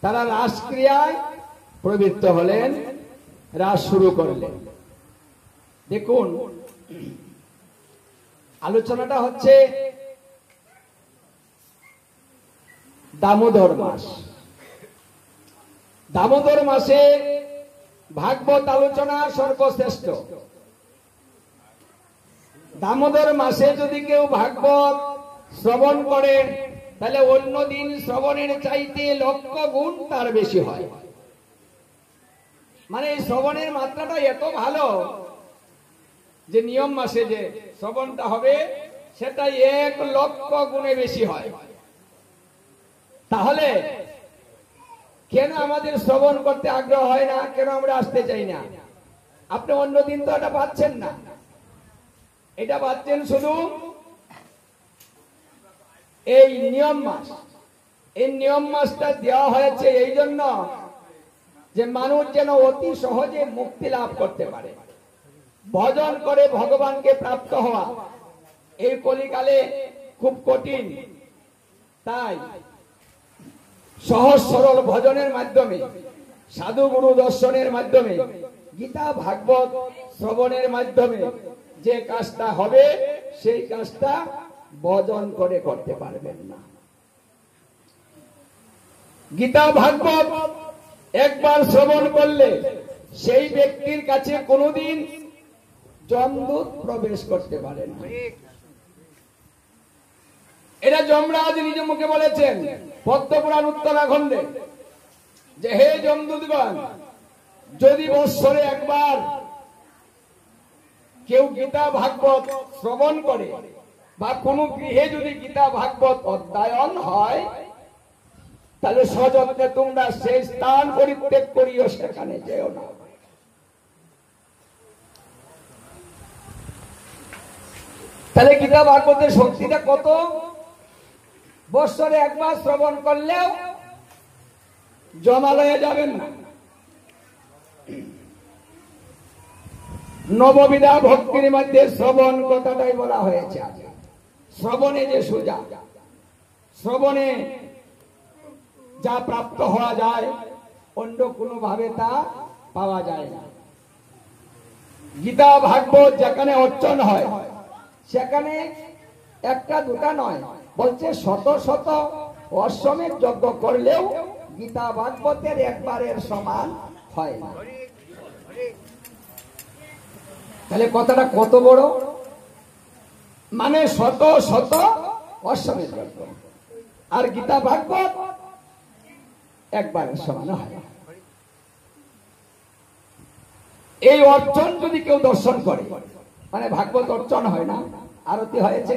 তারা রাসক্রিয়ায় প্রবৃত্ত হলেন, রাস শুরু করলেন। দেখুন, আলোচনাটা হচ্ছে দামোদর মাস। দামোদর মাসে ভাগবত আলোচনা সর্বশ্রেষ্ঠ। দামোদর মাসে যদি কেউ ভাগবত শ্রবণ করে, তাহলে অন্য দিন শ্রবণের চাইতে লক্ষ গুণ তার বেশি হয়। মানে এই শ্রবণের মাত্রাটা এত ভালো যে নিয়ম মাসে যে শ্রবণটা হবে সেটা 1,00,000 গুণে বেশি হয়। তাহলে কেন আমাদের শ্রবণ করতে আগ্রহ হয় না? কেন আমরা আসতে চাই না? আপনি অন্য দিন তো এটা পাচ্ছেন না, এটা পাচ্ছেন শুধু এই নিয়ম মাস। এই নিয়ম মাসটা দেওয়া হয়েছে এই জন্য যে মানুষ যেন অতি সহজে মুক্তি লাভ করতে পারে। ভজন করে ভগবানকে প্রাপ্ত হওয়া এই কলিকালে খুব কঠিন। তাই সহজ সরল ভজনের মাধ্যমে, সাধু গুরু দর্শনের মাধ্যমে, গীতা ভাগবত শ্রবণের মাধ্যমে যে কাজটা হবে সেই কাজটা ভজন করে করতে পারবেন না। গীতা ভাগবত একবার শ্রবণ করলে সেই ব্যক্তির কাছে কোনোদিন যমদূত প্রবেশ করতে পারে না। এটা যমরাজ নিজ মুখে বলেছেন পদ্মপুরাণ উত্তরাখণ্ডে যে হে যমদূতগণ, যদি বৎসরে একবার কেউ গীতা ভাগবত শ্রবণ করে বা কোন গৃহে যদি গীতা ভাগবত অধ্যয়ন হয়, তাহলে সযত্নে তোমরা সেই স্থান পরিত্যাগ করিও, সেখানে যেও না। তাহলে গীতা ভাগবতের শক্তিটা কত! বৎসরে একবার শ্রবণ করলেও জমালয়ে যাবেন না। নববিধা ভক্তির মধ্যে শ্রবণ কথাটাই বলা হয়েছে। শ্রবণে যে সোজা, শ্রবণে যা প্রাপ্ত হওয়া যায় অন্য কোনো ভাবে তা পাওয়া যায় না। গীতা ভাগবত যেখানে অর্চন হয় সেখানে একটা দুটা নয়, বলছে শত শত অশ্বমেধ যজ্ঞ করলেও গীতা ভাগবতের একবারের সমান হয় না। তাহলে কথাটা কত বড়! মানে শত শত অশ্বমেধ যজ্ঞ, আর গীতা ভাগবত একবারের সমান হয়। এই অর্চন যদি কেউ দর্শন করে, মানে ভাগবত অর্চন হয় না, আরতি হয়েছে,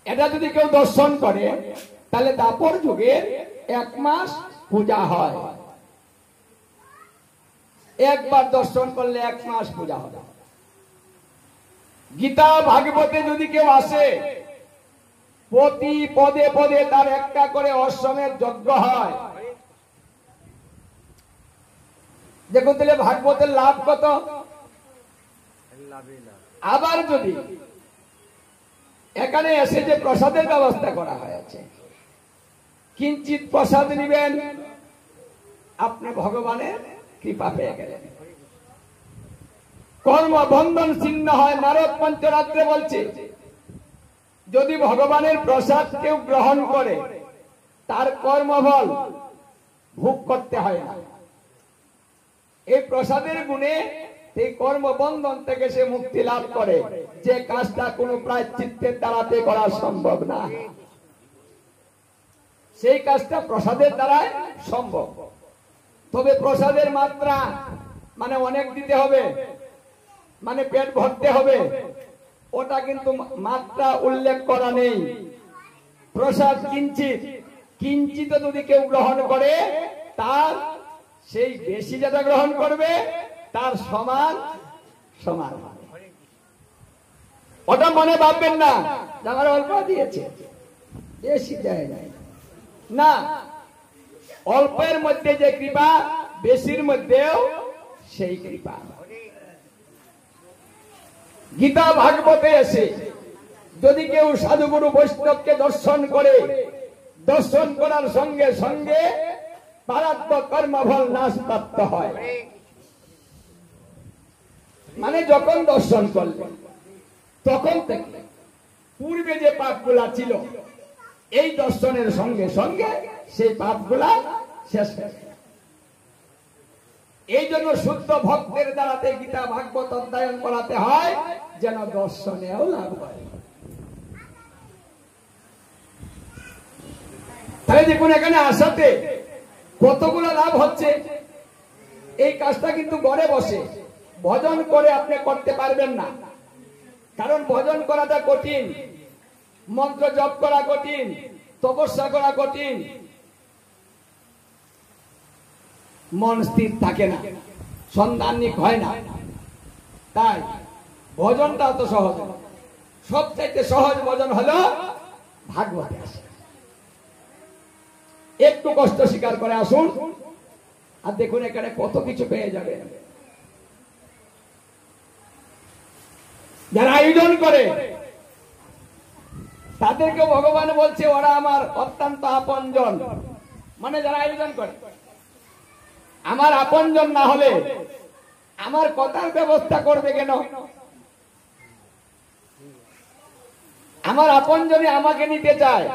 এটা যদি কেউ দর্শন করে তাহলে দাপর যুগের 1 মাস পূজা হয়। একবার দর্শন করলে 1 মাস পূজা হবে। গীতা ভাগবতে যদি কেউ আসে, প্রতি পদে পদে তার একটা করে অশ্বমেধ যজ্ঞ হয়। দেখুন তাহলে ভাগবতের লাভ কত! আবার যদি এখানে এসে যে প্রসাদের ব্যবস্থা করা হয়েছে, কিঞ্চিত প্রসাদ নিবেন, আপনি ভগবানের কৃপা পেয়ে গেলেন। কর্মবন্ধন ছিন্ন হয়। নারদ পঞ্চরাত্রে বলছে যদি ভগবানের প্রসাদ কেউ গ্রহণ করে তার কর্মফল ভোগ করতে হয় না। এই প্রসাদের গুণে এই কর্মবন্ধন থেকে সে মুক্তি লাভ করে, যে কাজটা কোনো প্রায়শ্চিত্তের দ্বারাতে করা সম্ভব না, সেই কাজটা প্রসাদের দ্বারাই সম্ভব। তবে প্রসাদের মাত্রা মানে অনেক দিতে হবে, মানে পেট ভরতে হবে, ওটা কিন্তু মাত্রা উল্লেখ করা নেই। প্রসাদ কিঞ্চিত, কিঞ্চিত যদি কেউ গ্রহণ করে তার সেই বেশি যেটা গ্রহণ করবে তার সমান সমান। ওটা মনে ভাববেন না আমার অল্প দিয়েছে, বেশি দেয় না। অল্পের মধ্যে যে কৃপা, বেশির মধ্যেও সেই কৃপা। গীতা ভাগবতে এসে যদি কেউ সাধুগুরু বৈষ্ণবকে দর্শন করে, দর্শন করার সঙ্গে সঙ্গে প্রারব্ধ কর্মফল নাশ প্রাপ্ত হয়। মানে যখন দর্শন করলেন তখন থেকে পূর্বে যে পাপগুলা ছিল এই দর্শনের সঙ্গে সঙ্গে সেই পাপগুলা শেষ হয়ে গেল। এই জন্য শুদ্ধ ভক্তের দ্বারাতে গীতা ভাগবত অধ্যয়ন করাতে হয়, যেন দর্শনেও লাভ হয়। তাহলে দেখুন এখানে আসাতে কতগুলো লাভ হচ্ছে। এই কাজটা কিন্তু ঘরে বসে ভজন করে আপনি করতে পারবেন না, কারণ ভজন করাটা কঠিন, মন্ত্র জপ করা কঠিন, তপস্যা করা কঠিন, মন স্থির থাকে না, সন্ধানিক হয় না। তাই ভজনটা অত সহজ না। সবচাইতে সহজ ভজন হলো ভাগবতে আসা। একটু কষ্ট স্বীকার করে আসুন, আর দেখুন এখানে কত কিছু পেয়ে যাবে। যারা আয়োজন করে তাদেরকে ভগবান বলছে ওরা আমার অত্যন্ত আপনজন। মানে যারা আয়োজন করে আমার আপনজন না হলে আমার কথার ব্যবস্থা করবে কেন? আমার আপনজনে আমাকে নিতে চায়,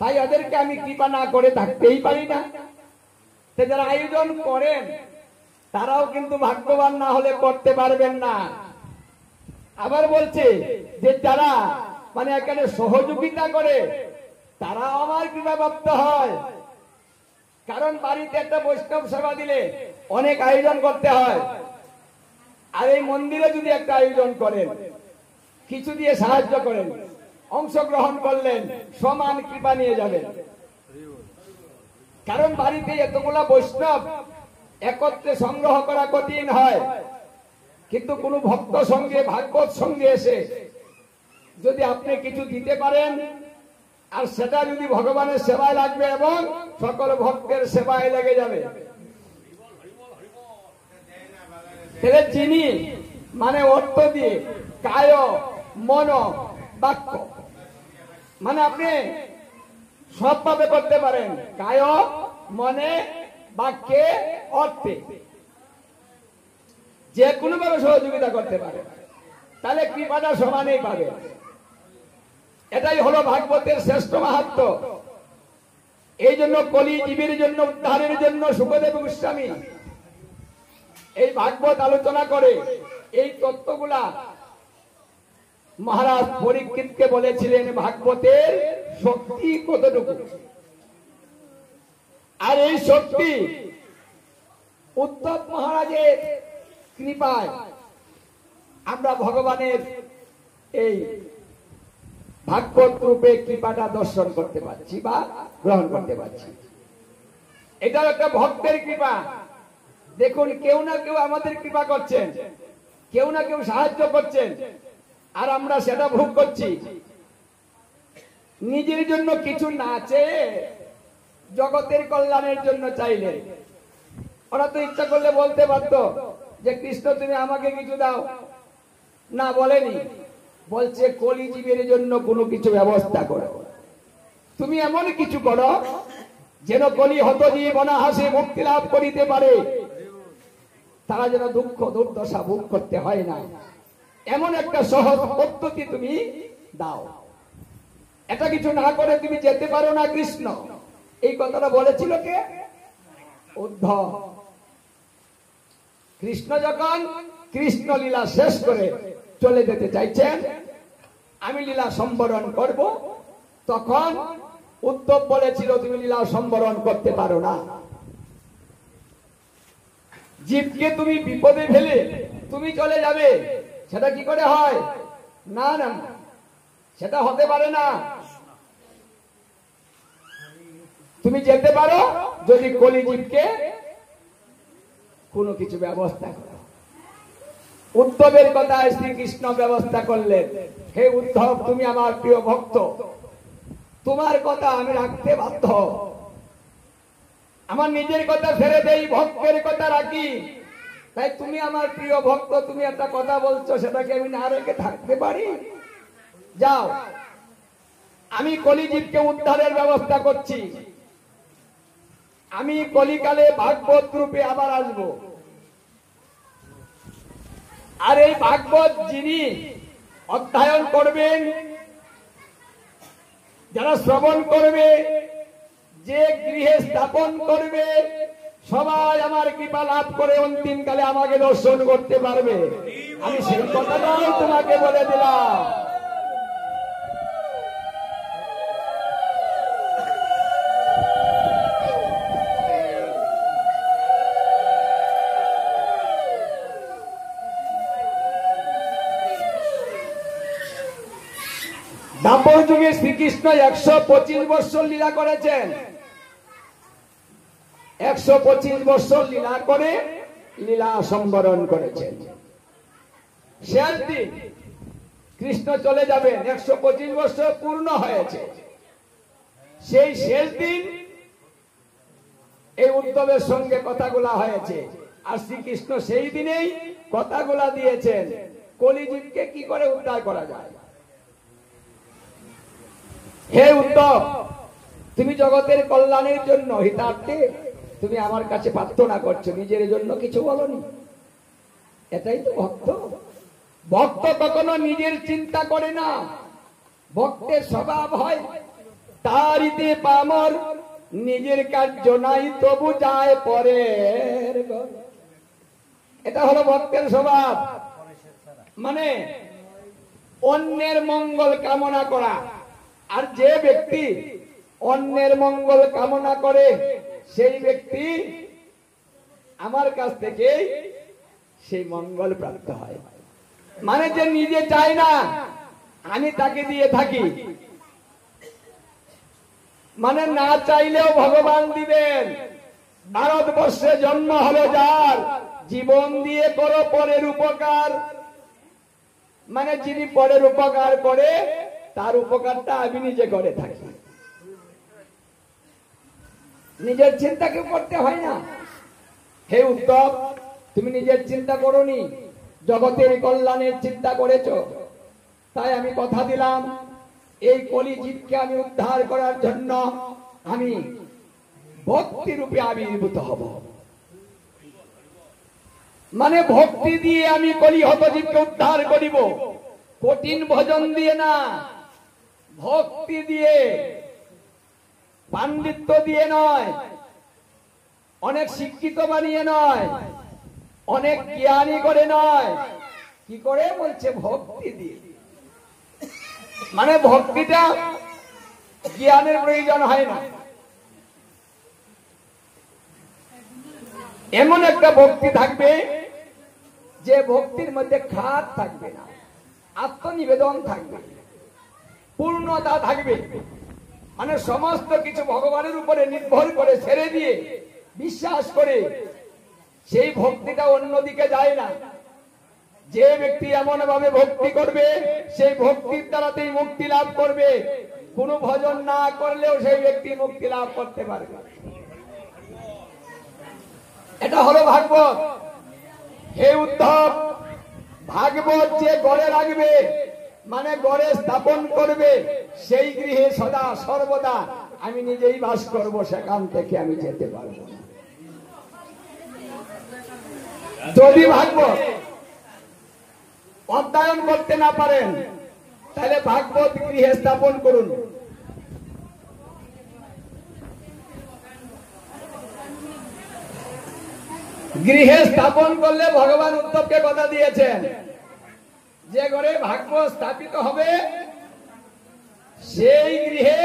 তাই ওদেরকে আমি কৃপা না করে থাকতেই পারি না। যারা আয়োজন করেন তারাও কিন্তু ভাগ্যবান না হলে করতে পারবেন না। আবার বলছে যে যারা মানে এখানে সহযোগিতা করে তারা আমার কৃপাপ্রাপ্ত হয়। কারণ বাড়িতে একটা বৈষ্ণব সেবা দিলে অনেক আয়োজন করতে হয়, আর এই মন্দিরে যদি একটা আয়োজন করেন, কিছু দিয়ে সাহায্য করেন, অংশগ্রহণ করলেন, সমান কৃপা নিয়ে যাবেন। কারণ বাড়িতে এতগুলা বৈষ্ণব একত্রে সংগ্রহ করা কঠিন হয়, কিন্তু কোন ভক্ত সঙ্গে ভাগবত সঙ্গে এসে যদি আপনি কিছু দিতে পারেন, আর সেটা যদি ভগবানের সেবায় লাগবে এবং সকল ভক্তের সেবায় লেগে যাবে, তাহলে যিনি মানে অর্থ দিয়ে কায় মন বাক্য, মানে আপনি সবভাবে করতে পারেন, কায় মনে বাক্যে অর্থে যে কোনো ভাবে সহযোগিতা করতে পারে, তাহলে কৃপাটা সমানেই পাবে। এটাই হলো ভাগবতের শ্রেষ্ঠ মাহাত্ম্য। এই জন্য কলি জীবের জন্য উদ্ধারের জন্য সুখদেব গোস্বামী এই ভাগবত আলোচনা করে এই তত্ত্বগুলা মহারাজ পরীক্ষিতকে বলেছিলেন ভাগবতের শক্তি কতটুকু। আর এই শক্তি উদ্ধব মহারাজের কৃপায় আমরা ভগবানের এই ভাগবত রূপে কৃপাটা দর্শন করতে পারছি বা গ্রহণ করতে পারছি। এটা একটা ভক্তের কৃপা। দেখুন কেউ না কেউ আমাদের কৃপা করছেন, কেউ না কেউ সাহায্য করছেন, আর আমরা সেটা ভোগ করছি। নিজের জন্য কিছু না চেয়ে জগতের কল্যাণের জন্য চাইলে ওরা তো ইচ্ছা করলে বলতে পারত যে কৃষ্ণ তুমি আমাকে কিছু দাও, না বলেনি, বলছে কলি জীবের জন্য কোনো কিছু ব্যবস্থা করো। তুমি এমন কিছু করো যেন কলি হত জীব অনাহাসে মুক্তি লাভ করিতে পারে, তারা যেন দুঃখ দুর্দশা ভোগ করতে হয় না, এমন একটা সহজ পদ্ধতি তুমি দাও। এটা কিছু না করে তুমি যেতে পারো না কৃষ্ণ। এই কথাটা বলেছিল কে? উদ্ধব। কৃষ্ণ যখন কৃষ্ণ লীলা শেষ করে চলে যেতে চাইছেন, আমি লীলা সম্বরণ করব, তখন উদ্ধব বলেছিল তুমি লীলা সম্বরণ করতে পারো না। জীবকে তুমি বিপদে ফেলে তুমি চলে যাবে, সেটা কি করে হয়? না না, সেটা হতে পারে না। তুমি যেতে পারো যদি কলিজীবকে কোনো কিছু ব্যবস্থা করো। উদ্ধবের কথা শ্রীকৃষ্ণ ব্যবস্থা করলেন। হে উদ্ধব, তুমি আমার প্রিয় ভক্ত, তোমার কথা আমি রাখতে বাধ্য। আমার নিজের কথা ছেড়ে দেই, ভক্তের কথা রাখি। তাই তুমি আমার প্রিয় ভক্ত, তুমি একটা কথা বলছো, সেটাকে আমি না রেখে থাকতে পারি? যাও। আমি কলিজীবকে উদ্ধারের ব্যবস্থা করছি। আমি কলিকালে ভাগবত রূপে আবার আসব। আর এই ভাগবত যিনি অধ্যয়ন করবেন, যারা শ্রবণ করবে, যে গৃহে স্থাপন করবে, সবাই আমার কৃপা লাভ করে অন্তিমকালে আমাকে দর্শন করতে পারবে। আমি সেই কথাটাই তোমাকে বলে দিলাম। দ্বাপর যুগে শ্রীকৃষ্ণ 125 বৎসর লীলা করেছেন। 125 বৎসর লীলা করে লীলা সম্বরণ করেছেন। শেষ দিন কৃষ্ণ চলে যাবেন, 125 বৎসর পূর্ণ হয়েছে। সেই শেষ দিন এই উদ্ধবের সঙ্গে কথাগুলা হয়েছে। আর শ্রীকৃষ্ণ সেই দিনেই কথাগুলা দিয়েছেন, কলিযুগকে কি করে উদ্ধার করা যায়। হে উদ্ধব, তুমি জগতের কল্যাণের জন্য হিতার্থে তুমি আমার কাছে প্রার্থনা করছো, নিজের জন্য কিছু বলনি। এটাই তো ভক্ত। ভক্ত কখনো নিজের চিন্তা করে না। ভক্তের স্বভাব হয় তারিতে পামর, নিজের কার্য নাই তবু যায় পরের। এটা হলো ভক্তের স্বভাব, মানে অন্যের মঙ্গল কামনা করা। আর যে ব্যক্তি অন্যের মঙ্গল কামনা করে সেই ব্যক্তি আমার কাছ থেকে সেই মঙ্গল প্রাপ্ত হয়। মানে যে নিজে চায় না, আমি তাকে দিয়ে থাকি। মানে না চাইলেও ভগবান দিবেন। ভারতবর্ষে জন্ম হলো যার, জীবন দিয়ে করো পরের উপকার। মানে যিনি পরের উপকার করে তার উপকারটা আমি নিজে করে থাকি। নিজের চিন্তা কেউ করতে হয় না। হে উদ্ধব, তুমি নিজের চিন্তা করোনি, জগতের কল্যাণের চিন্তা করেছো। তাই আমি কথা দিলাম, এই কলিজীবকে আমি উদ্ধার করার জন্য আমি ভক্তি রূপে আবির্ভূত হব। মানে ভক্তি দিয়ে আমি কলিহত জীবকে উদ্ধার করিব। কঠিন ভজন দিয়ে না, ভক্তি দিয়ে, পাণ্ডিত্য দিয়ে নয়, অনেক শিক্ষিত বানিয়ে নয়, অনেক জ্ঞানী করে নয়। কি করে বলছে? ভক্তি দিয়ে। মানে ভক্তিটা জ্ঞানের প্রয়োজন হয় না। এমন একটা ভক্তি থাকবে যে ভক্তির মধ্যে খাত থাকবে না, আত্মনিবেদন থাকবে, পূর্ণতা থাকবে। মানে সমস্ত কিছু ভগবানের উপরে নির্ভর করে ছেড়ে দিয়ে বিশ্বাস করে সেই ভক্তিটা অন্যদিকে যায় না। যে ব্যক্তি এমন ভাবে ভক্তি করবে সেই ভক্তির দ্বারাতেই মুক্তি লাভ করবে। কোনো ভজন না করলেও সেই ব্যক্তি মুক্তি লাভ করতে পারবে। এটা হলো ভাগবত। হে উদ্ধব, ভাগবত যে গড়ে রাখবে, মানে গড়ে স্থাপন করবে, সেই গৃহে সদা সর্বদা আমি নিজেই বাস করব, সেখান থেকে আমি যেতে পারবো না। যদি ভাগবত অধ্যয়ন করতে না পারেন তাহলে ভাগবত গৃহে স্থাপন করুন। গৃহে স্থাপন করলে ভগবান উদ্ধবকে কথা দিয়েছেন, যে ঘরে ভাগবত স্থাপিত হবে সেই গৃহে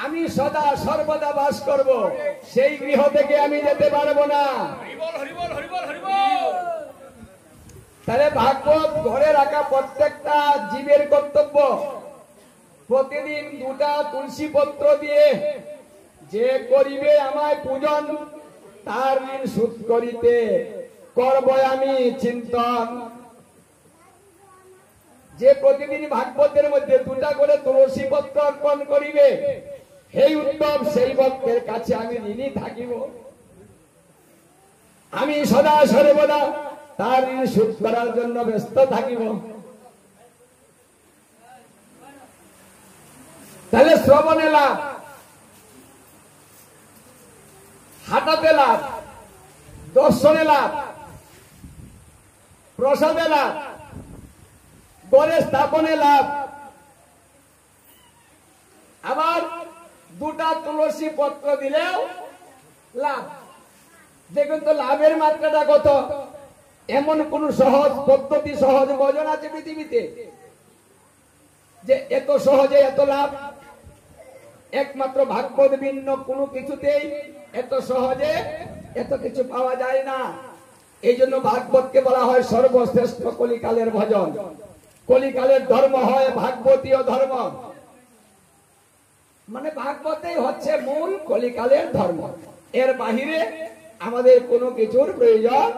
আমি সদা সর্বদা বাস করব, সেই গৃহ থেকে আমি যেতে পারবো না। তাহলে ভাগবত ঘরে রাখা প্রত্যেকটা জীবের কর্তব্য। প্রতিদিন 2টা তুলসী পত্র দিয়ে যে করিবে আমায় পূজন, তার ঋণ শোধ করিতে করব আমি চিন্তন। যে প্রতিদিন ভাগবতের মধ্যে 2টা করে তুলসী পত্র অর্পণ করিবে, সেই উত্তম সেই ভক্তের কাছে আমি ঋণী থাকিব। আমি সদা সর্বদা তার ঋণ শোধ করার জন্য ব্যস্ত থাকিব। তাহলে শ্রবণে লাভ, হাঁটাতে লাভ, দর্শনে লাভ, প্রসাদে লাভ, গড়ে স্থাপনে লাভ, আবার দুটা তুলসী পত্র দিলেও লাভ। দেখুন তো লাভের মাত্রাটা কত। এমন কোন সহজ পদ্ধতি, সহজ ভজন আছে পৃথিবীতে যে এত সহজে এত লাভ? একমাত্র ভাগবত ভিন্ন কোনো কিছুতেই এত সহজে এত কিছু পাওয়া যায় না। এই জন্য ভাগবতকে বলা হয় সর্বশ্রেষ্ঠ কলিকালের ভজন। কলিকালের ধর্ম হয় ভাগবতীয় ধর্ম, মানে ভাগবতেই হচ্ছে মূল কলিকালের ধর্ম। এর বাহিরে আমাদের কোনো কিছুর প্রয়োজন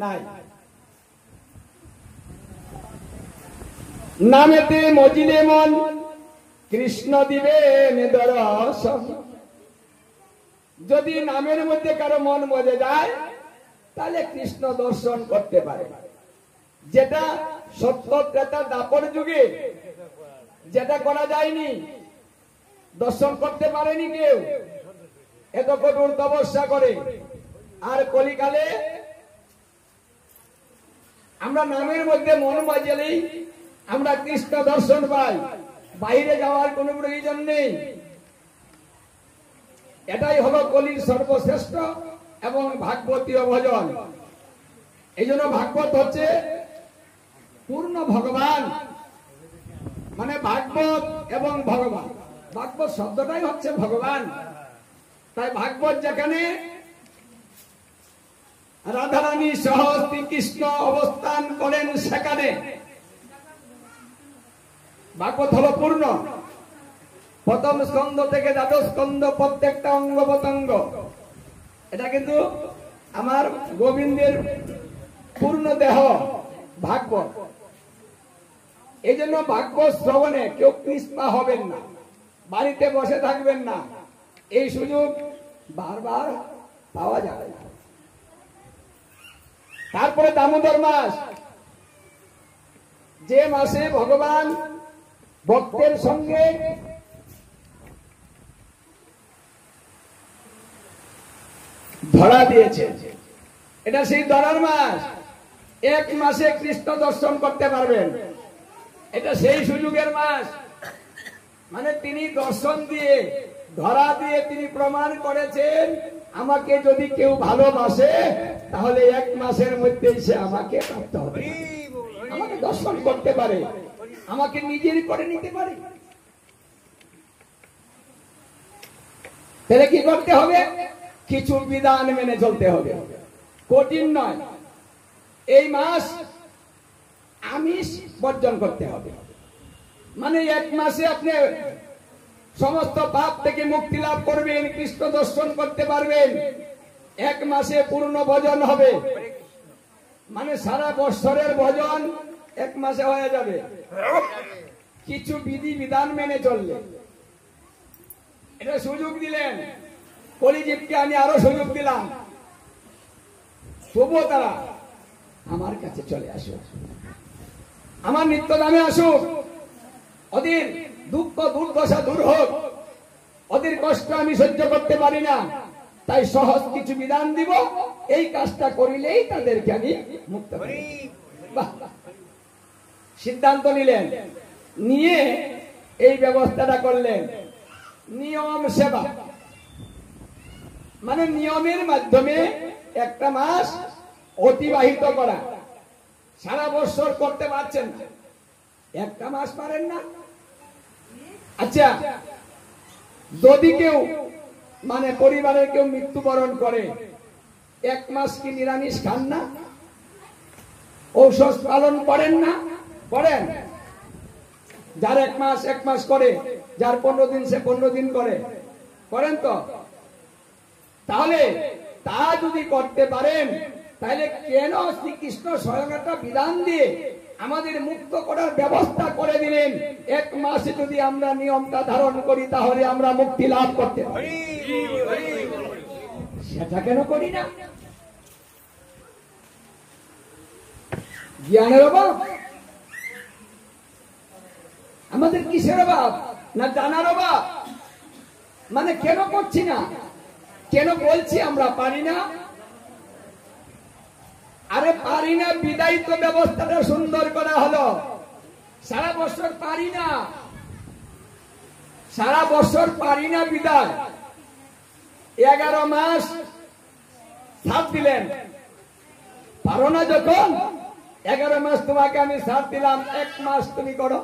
নাই। নামেতে মজিলে মন কৃষ্ণ দিবে দর্শন। যদি নামের মধ্যে কারো মন মজে যায় তাহলে কৃষ্ণ দর্শন করতে পারে, যেটা সত্য ত্রেতা দাপর যুগে যেটা করা যায়নি, দর্শন করতে পারেনি কেউ, এত কঠোর তপস্যা করে। আর কলিকালে আমরা নামের মধ্যে মন বাজালেই আমরা কৃষ্ণ দর্শন পাই, বাইরে যাওয়ার কোন প্রয়োজন নেই। এটাই হলো কলির সর্বশ্রেষ্ঠ এবং ভাগবতীয় ভজন। এই জন্য ভাগবত হচ্ছে পূর্ণ ভগবান, মানে ভাগবত এবং ভগবান। ভাগবত শব্দটাই হচ্ছে ভগবান। তাই ভাগবত যেখানে রাধারানী সহ শ্রীকৃষ্ণ অবস্থান করেন সেখানে ভাগবত হলো পূর্ণ। প্রথম স্কন্ধ থেকে দ্বাদশ স্কন্ধ প্রত্যেকটা অঙ্গ প্রত্যঙ্গ, এটা কিন্তু আমার গোবিন্দের পূর্ণ দেহ ভাগবত। এই জন্য ভাগবত শ্রবণে কেউ কৃষ্ণা হবেন না, বাড়িতে বসে থাকবেন না, এই সুযোগ বারবার পাওয়া যাবে না। তারপরে দামোদর মাস, যে মাসে ভগবান ভক্তের সঙ্গে ধরা দিয়েছে, এটা সেই ধরার মাস। এক মাসে কৃষ্ণ দর্শন করতে পারবেন, এটা সেই সুযোগের মাস। মানে তিনি দর্শন দিয়ে, ধরা দিয়ে তিনি প্রমাণ করেছেন আমাকে যদি কেউ ভালোবাসে তাহলে এক মাসের মধ্যেই সে আমাকে প্রাপ্ত হবে, আমাকে দর্শন করতে পারে, আমাকে নিজের করে নিতে পারে। তাহলে কি করতে হবে? কিছু বিধান মেনে চলতে হবে, কঠিন নয়। এই মাস আমিষ বর্জন করতে হবে, মানে এক মাসে আপনি সমস্ত পাপ থেকে মুক্তি লাভ করবেন, কৃষ্ণ দর্শন করতে পারবেন। এক মাসে পূর্ণ ভজন হবে, মানে সারা বৎসরের ভজন এক মাসে হয়ে যাবে কিছু বিধি বিধান মেনে চললে। এটা সুযোগ দিলেন কলিযুগকে, আমি আরো সুযোগ দিলাম। তবুও তারা আমার কাছে চলে আসুক, আমার নিত্য দামে আসুক, ওদের দুঃখ দুর্দশা দূর হোক, ওদের কষ্ট আমি সহ্য করতে পারি না, তাই সহজ কিছু বিধান দিব, এই কাজটা করিলেই তাদেরকে আমি মুক্ত করি। সিদ্ধান্ত নিলেন, নিয়ে এই ব্যবস্থাটা করলেন। নিয়ম সেবা, মানে নিয়মের মাধ্যমে একটা মাস অতিবাহিত করা। সারা বছর করতে পারছেন না, একটা মাস পারেন না। আচ্ছা, যদি কেউ মানে পরিবারের কেউ মৃত্যুবরণ করে, এক মাস কি নিরামিষ খান না? ঔষধ পালন করেন না? করেন। যার এক মাস করে, যার 15 দিন সে 15 দিন করে, করেন তো? তাহলে তা যদি করতে পারেন, তাহলে কেন শ্রীকৃষ্ণ স্বয়ং একটা বিধান দিয়ে আমাদের মুক্ত করার ব্যবস্থা করে দিলেন? এক মাসে যদি আমরা নিয়মটা ধারণ করি তাহলে আমরা মুক্তি লাভ করতে পারি, সেটা কেন করি না? জ্ঞানের অভাব, আমাদের কিসের অভাব? না জানার অভাব? মানে কেন করছি না, কেন বলছি আমরা পারি না? আরে পারি না বিদায় তো ব্যবস্থাটা সুন্দর করা হলো। সারা বছর পারি না, সারা বছর পারি না বিদায়। 11 মাস সাথ দিলেন, পারো না যখন 11 মাস তোমাকে আমি সাথ দিলাম, 1 মাস তুমি করো।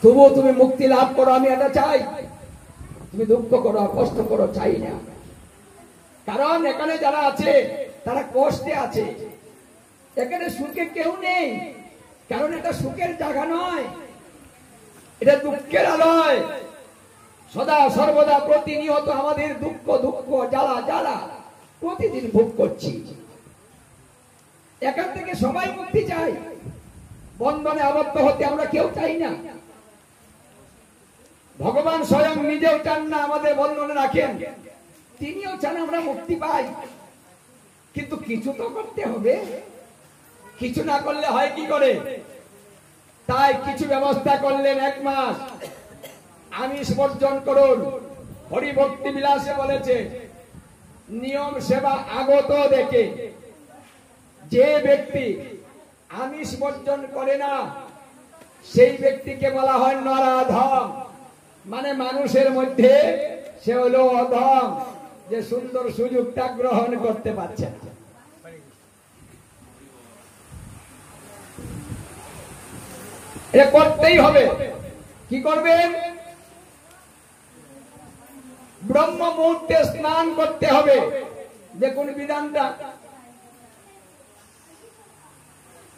তবুও তুমি মুক্তি লাভ করো, আমি এটা চাই। তুমি দুঃখ করো, কষ্ট করো, চাই না। কারণ এখানে যারা আছে তারা কষ্টে আছে, এখানে সুখে কেউ নেই। কারণ এটা সুখের জায়গা নয়, এটা দুঃখের আলয়। সদা সর্বদা প্রতিনিয়ত আমাদের দুঃখ দুঃখ জ্বালা জ্বালা প্রতিদিন ভোগ করছি। এখান থেকে সবাই মুক্তি চাই, বন্ধনে আবদ্ধ হতে আমরা কেউ চাই না। ভগবান স্বয়ং নিজেও চান না আমাদের বন্ধনে রাখেন, তিনিও চান আমরা মুক্তি পাই। কিন্তু কিছু তো করতে হবে, কিছু না করলে হয় কি করে? তাই কিছু ব্যবস্থা করলেন। 1 মাস আমিষ বর্জন করুন। হরিভক্তি বিলাসে বলেছে, নিয়ম সেবা আগত দেখে যে ব্যক্তি আমিষ বর্জন করে না সেই ব্যক্তিকে বলা হয় নরাধম। মানে মানুষের মধ্যে সে হলো অধম, যে সুন্দর সুযোগটা গ্রহণ করতে পারছে না। এটা করতেই হবে। কি করবেন? ব্রহ্ম মুহূর্তে স্নান করতে হবে। দেখুন বিধানটা,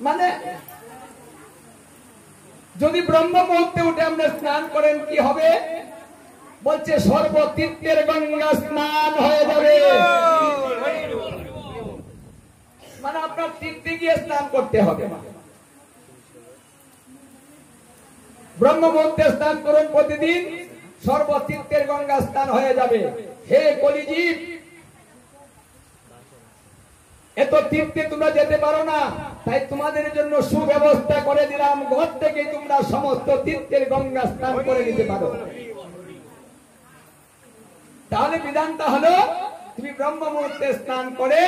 মানে যদি ব্রহ্ম মুহূর্তে উঠে আপনি স্নান করেন কি হবে? বলছে সর্বতীর্থের গঙ্গা স্নান হয়ে যাবে। মানে আপনার তীর্থে গিয়ে স্নান করতে হবে। ব্রহ্ম মুহূর্তে স্নান করুন প্রতিদিন, সর্বতীর্থের গঙ্গা স্নান হয়ে যাবে। হে কলিজীব, এত তীর্থে তোমরা যেতে পারো না, তাই তোমাদের জন্য সুব্যবস্থা করে দিলাম, ঘর থেকে তোমরা সমস্ত তীর্থের গঙ্গা স্নান করে নিতে পারো। তাহলে বিধানটা হলো তুমি ব্রহ্ম মুহূর্তে স্নান করে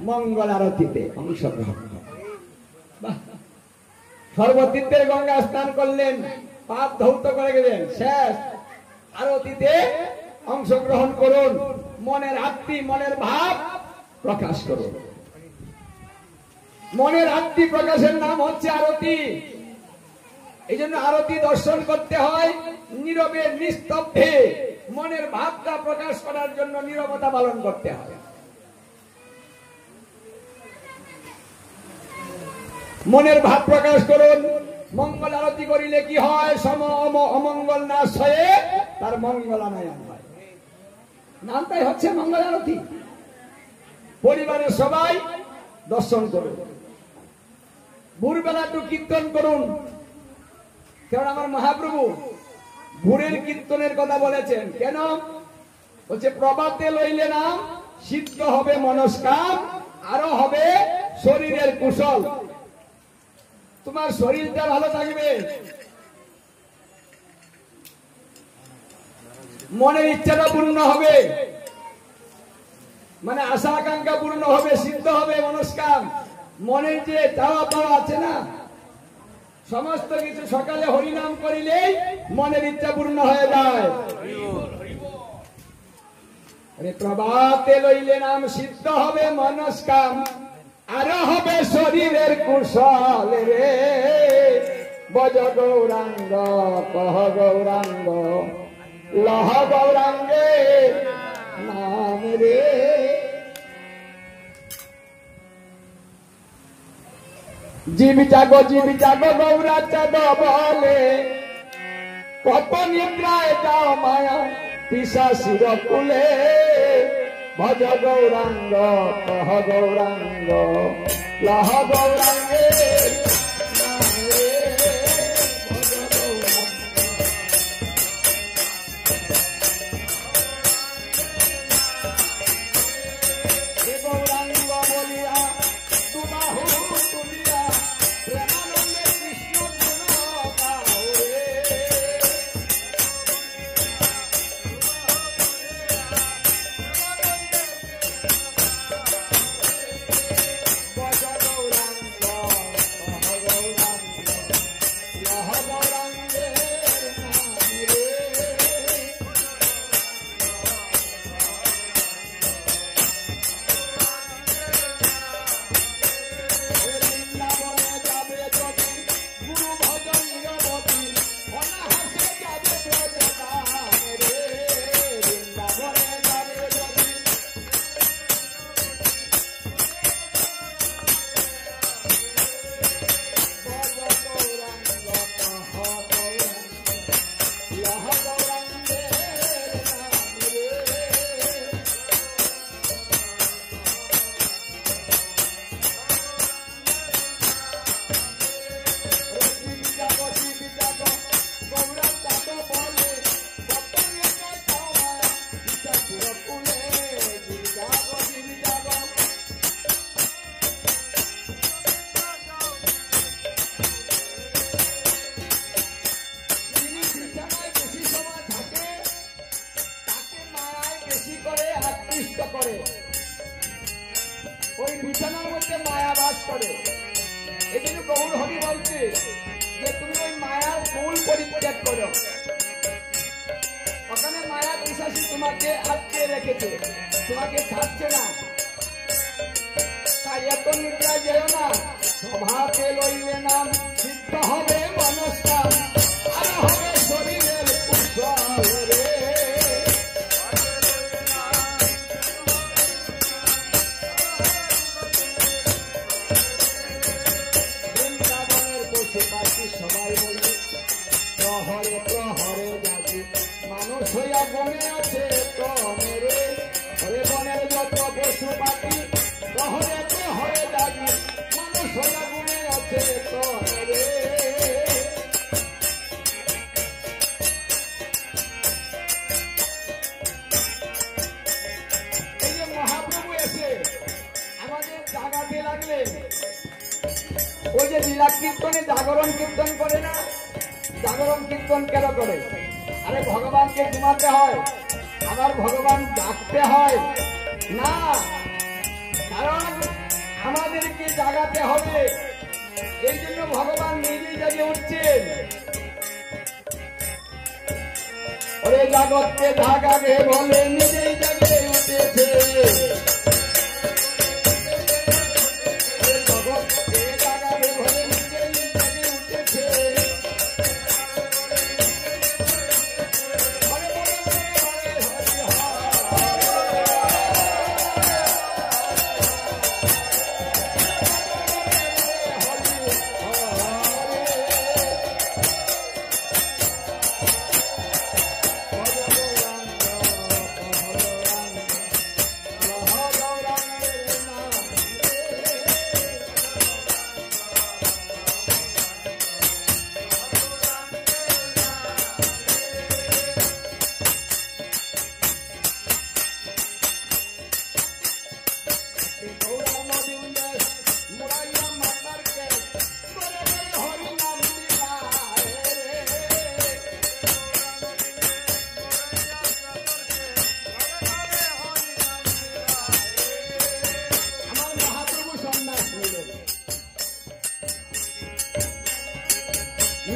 মঙ্গল আরতিতে অংশগ্রহণ করো। সর্বতীর্থের গঙ্গা স্নান করলেন, পাপ ধৌত করে গেলেন, শেষ। আরতিতে অংশগ্রহণ করুন, মনের আত্মি মনের ভাব প্রকাশ করুন। মনের আত্মি প্রকাশের নাম হচ্ছে আরতি। এই জন্য আরতি দর্শন করতে হয় নীরবে নিস্তব্ধে। মনের ভাবটা প্রকাশ করার জন্য নীরবতা পালন করতে হয়। মনের ভাব প্রকাশ করুন। মঙ্গল আরতি করিলে কি হয়? সম অমঙ্গল নাশ হয়ে তার মঙ্গলানয়ন হয়। নামটাই হচ্ছে মঙ্গল আরতি। পরিবারের সবাই দর্শন করুন, ভোরবেলা একটু কীর্তন করুন। কারণ আমার মহাপ্রভু ভোরের কীর্তনের কথা বলেছেন। কেন বলছে? প্রভাতে লইলে নাম সিদ্ধ হবে মনস্কাম, আরো হবে শরীরের কুশল। তোমার শরীরটা ভালো থাকবে, মনের ইচ্ছাটা পূর্ণ হবে, মানে আশা আকাঙ্ক্ষা পূর্ণ হবে, সিদ্ধ হবে মনস্কাম। মনের যে চাওয়া পাওয়া আছে না, সমস্ত কিছু সকালে হরিনাম করিলেই মনের ইচ্ছা পূর্ণ হয়ে যায়। প্রভাতে লইলে নাম সিদ্ধ হবে মনস্কাম, আরো হবে শরীরের কুশল রে। বজ গৌরাঙ্গ কহ গৌরাঙ্গ লহ গৌরাঙ্গে নাম রে। জীব জাগো গৌরা চাঁদ বলে, কত নিদ্রায় যাও মায়া পিশাচির কুলে। ভজ গৌরাঙ্গ কহ গৌরাঙ্গ লহ গৌরাঙ্গে গৌরাঙ্গ বলিয়া তুবাহু তুলিয়া প্রেমানন্দে কৃষ্ণ ওই বিছানার মধ্যে মায়া বাস করে। এই জন্য গৌর হরি বলছে যে তুমি ওই মায়ার মূল পরিত্যাগ করো। ওখানে মায়া পিশাচী তোমাকে আটকে রেখেছে, তোমাকে ছাড়ছে না। তাই এত নিদ্রা যেও না, স্বভাবে লইলে নাম সিদ্ধ হবে মনস্কাম, আর হবে শরীরের কুশল রে। সবাই বলবে প্রহরে প্রহরে জাগি, মানুষ হইয়া বনে আছে তমেরে। হরে বনের যত পশু পাখি প্রহরে প্রহরে জাগি, মানুষ হইয়া বনে আছে তমেরে। এই যে মহাপ্রভু এসে আমাদের জাগাতে লাগলে, ওই যে লীলা কীর্তনে জাগরণ কীর্তন করে না, জাগরণ কীর্তন কেন করে? আরে ভগবানকে ঘুমাতে হয়, আবার ভগবান ডাকতে হয় না, কারণ আমাদেরকে জাগাতে হবে। এই জন্য ভগবান নিজেই জাগে উঠছেন। ওরে জগৎকে জাগাবে বলে নিজেই জাগে উঠেছে।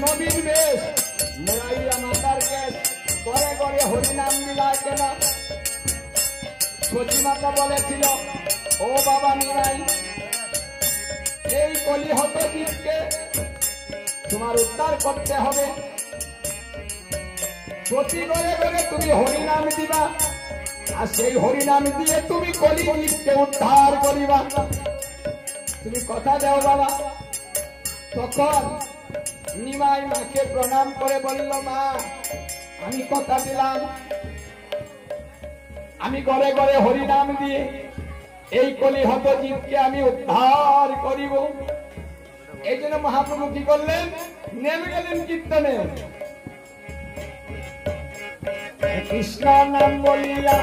নবীন বেশ মোরাইয়া মাতার কেশ, করে করে হরিনাম মিলায় কেন? সচী মাতা বলেছিল, ও বাবা নিরাই, এই কলিহত জীবকে তোমার উদ্ধার করতে হবে। প্রতি করে করে তুমি হরিনাম দিবা, আর সেই হরিনাম দিয়ে তুমি কলি জীবকে উদ্ধার করিবা। তুমি কথা দাও বাবা। তখন নিমাই মাকে প্রণাম করে বলল, মা আমি কথা দিলাম, আমি ঘরে ঘরে হরিনাম দিয়ে এই কলিহত জীবকে আমি উদ্ধার করিব। এই জন্য মহাপ্রভু কি করলেন? নেমে গেলেন কীর্তনে। কৃষ্ণ নাম বলিয়া